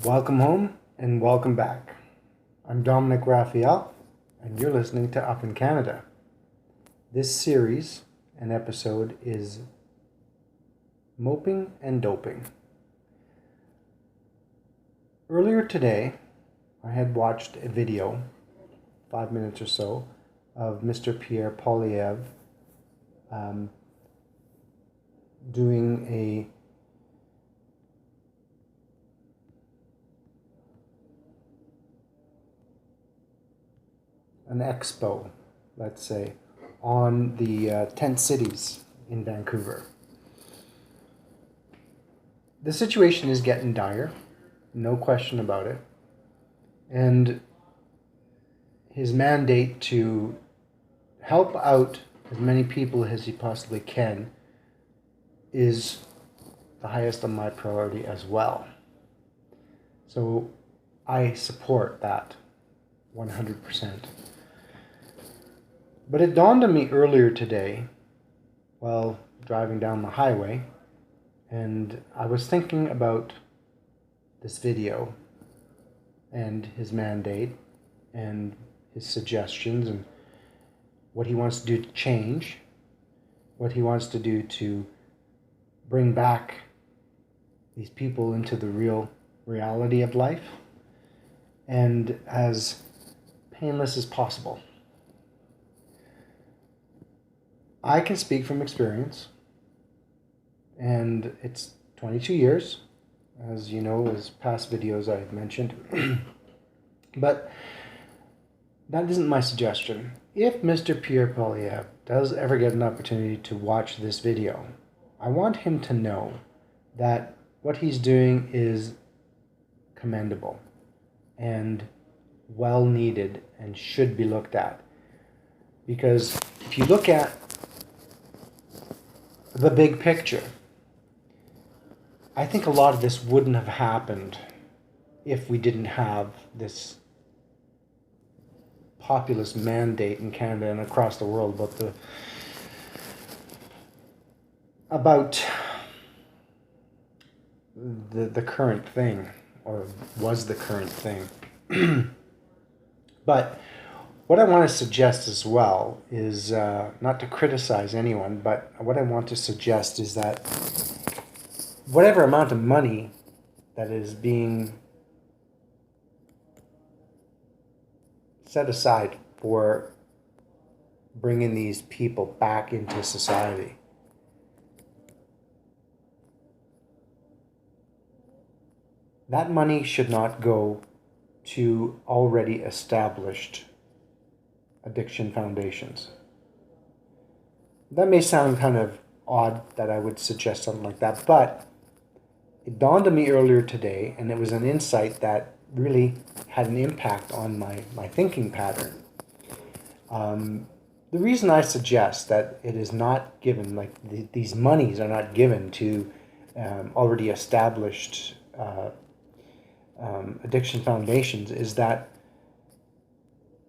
Welcome home and welcome back. I'm Dominic Raphael, and you're listening to Up in Canada. This series and episode is Moping and Doping. Earlier today, I had watched a video, 5 minutes or so, of Mr. Pierre Poilievre doing an expo, let's say, on the tent cities in Vancouver. The situation is getting dire, no question about it. And his mandate to help out as many people as he possibly can is the highest on my priority as well. So I support that 100%. But it dawned on me earlier today while driving down the highway, and I was thinking about this video and his mandate and his suggestions and what he wants to do to change, what he wants to do to bring back these people into the real reality of life and as painless as possible. I can speak from experience, and it's 22 years, as you know, as past videos I've mentioned. But that isn't my suggestion. If Mr. Pierre Poilievre does ever get an opportunity to watch this video, I want him to know that what he's doing is commendable and well needed and should be looked at. Because if you look at the big picture, I think a lot of this wouldn't have happened if we didn't have this populist mandate in Canada and across the world about the current thing, or was the current thing. But what I want to suggest as well is not to criticize anyone, but what I want to suggest is that whatever amount of money that is being set aside for bringing these people back into society, that money should not go to already established addiction foundations. That may sound kind of odd that I would suggest something like that, but it dawned on me earlier today, and it was an insight that really had an impact on my thinking pattern. The reason I suggest that it is not given, like these monies are not given to already established addiction foundations, is that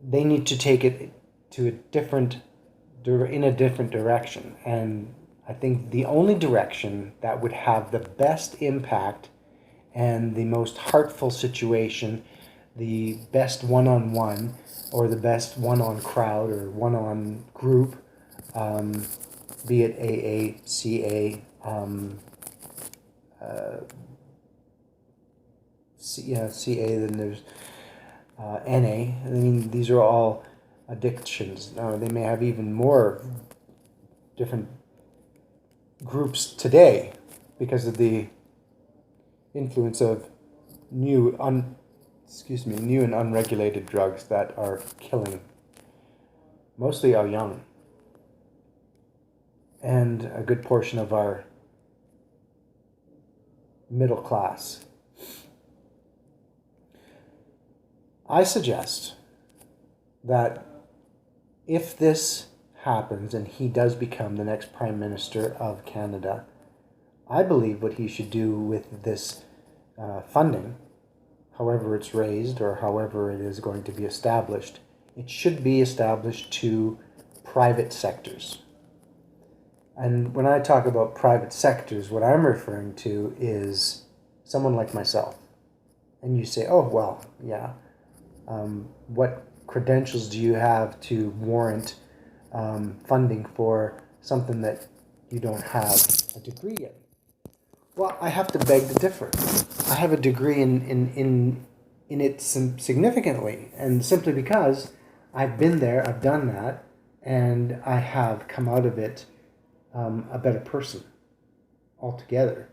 they need to take it to in a different direction. And I think the only direction that would have the best impact and the most heartful situation, the best one-on-one, or the best one-on crowd or one-on group, be it AA, CA, CA, then there's NA. I mean, these are all addictions. They may have even more different groups today because of the influence of new and unregulated drugs that are killing mostly our young and a good portion of our middle class. I suggest that if this happens and he does become the next Prime Minister of Canada, I believe what he should do with this funding, however it's raised or however it is going to be established, it should be established to private sectors. And when I talk about private sectors, what I'm referring to is someone like myself. And you say, oh, well, yeah. What credentials do you have to warrant funding for something that you don't have a degree in? Well, I have to beg to differ. I have a degree in it significantly, and simply because I've been there, I've done that, and I have come out of it a better person altogether.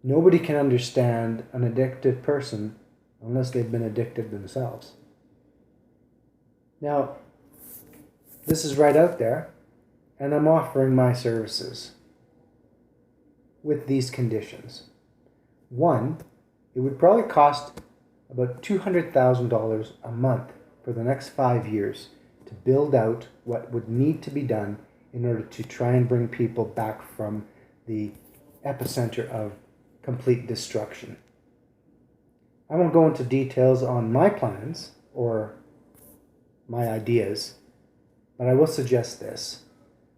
Nobody can understand an addictive person unless they've been addicted themselves. Now, this is right out there, and I'm offering my services with these conditions. One, it would probably cost about $200,000 a month for the next 5 years to build out what would need to be done in order to try and bring people back from the epicenter of complete destruction. I won't go into details on my plans or my ideas, but I will suggest this.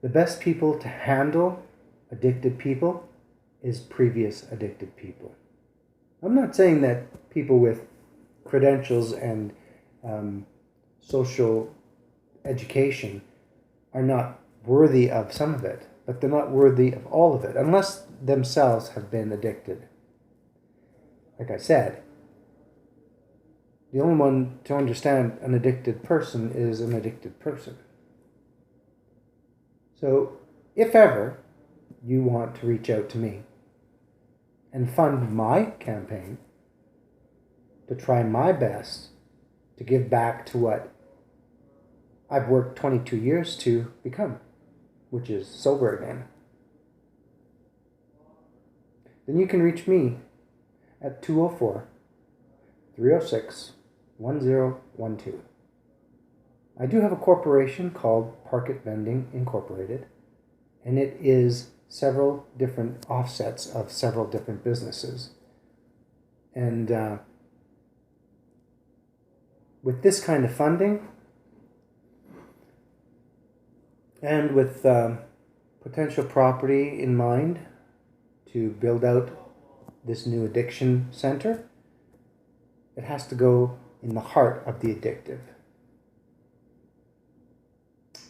The best people to handle addicted people is previous addicted people. I'm not saying that people with credentials and social education are not worthy of some of it, but they're not worthy of all of it, unless themselves have been addicted. Like I said, the only one to understand an addicted person is an addicted person. So, if ever you want to reach out to me and fund my campaign to try my best to give back to what I've worked 22 years to become, which is sober again, then you can reach me at 204-306-1012. I do have a corporation called Parket Vending Incorporated, and it is several different offsets of several different businesses. And with this kind of funding, and with potential property in mind to build out this new addiction center, it has to go in the heart of the addictive.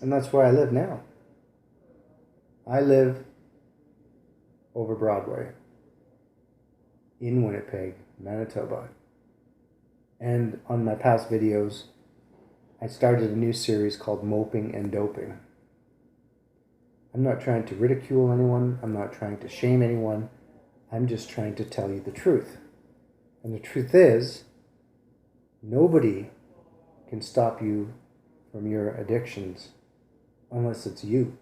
And that's where I live now. I live over Broadway in Winnipeg, Manitoba. And on my past videos, I started a new series called Mope-Ing and Doping. I'm not trying to ridicule anyone. I'm not trying to shame anyone. I'm just trying to tell you the truth. And the truth is, nobody can stop you from your addictions unless it's you.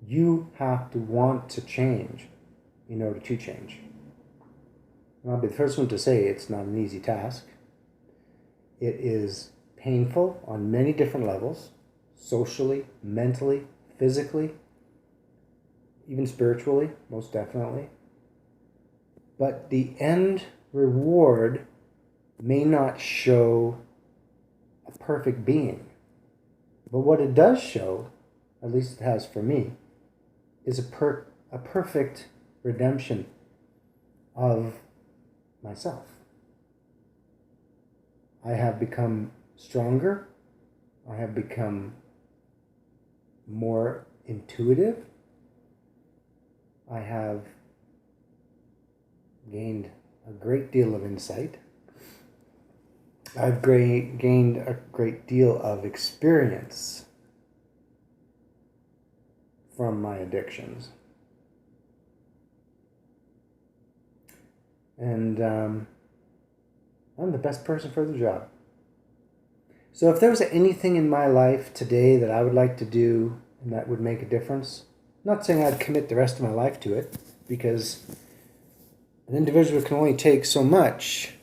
You have to want to change in order to change. And I'll be the first one to say it's not an easy task. It is painful on many different levels, socially, mentally, physically, even spiritually, most definitely. But the end reward may not show a perfect being. But what it does show, at least it has for me, is a perfect redemption of myself. I have become stronger. I have become more intuitive. I have gained a great deal of insight. I've gained a great deal of experience from my addictions. And I'm the best person for the job. So if there was anything in my life today that I would like to do and that would make a difference, I'm not saying I'd commit the rest of my life to it, because an individual can only take so much,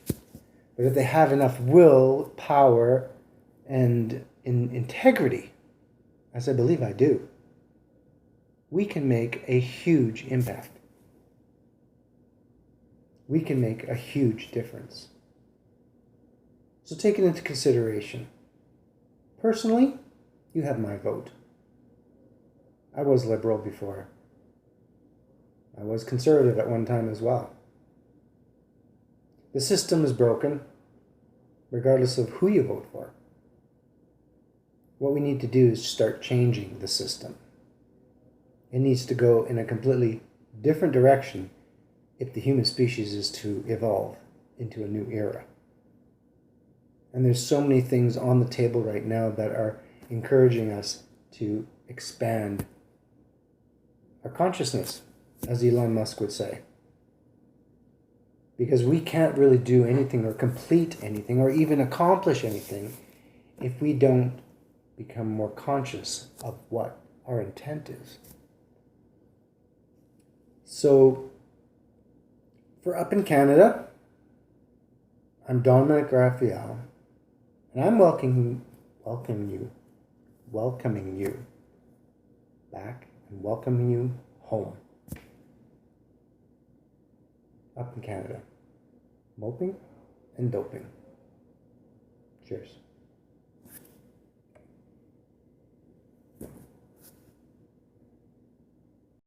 but if they have enough will, power, and integrity, as I believe I do, we can make a huge impact. We can make a huge difference. So take it into consideration. Personally, you have my vote. I was liberal before. I was conservative at one time as well. The system is broken, regardless of who you vote for. What we need to do is start changing the system. It needs to go in a completely different direction if the human species is to evolve into a new era. And there's so many things on the table right now that are encouraging us to expand our consciousness, as Elon Musk would say. Because we can't really do anything or complete anything or even accomplish anything if we don't become more conscious of what our intent is. So, for Up in Canada, I'm Dominic Raphael, and I'm welcoming you back and welcoming you home. Up in Canada. Moping and doping. Cheers.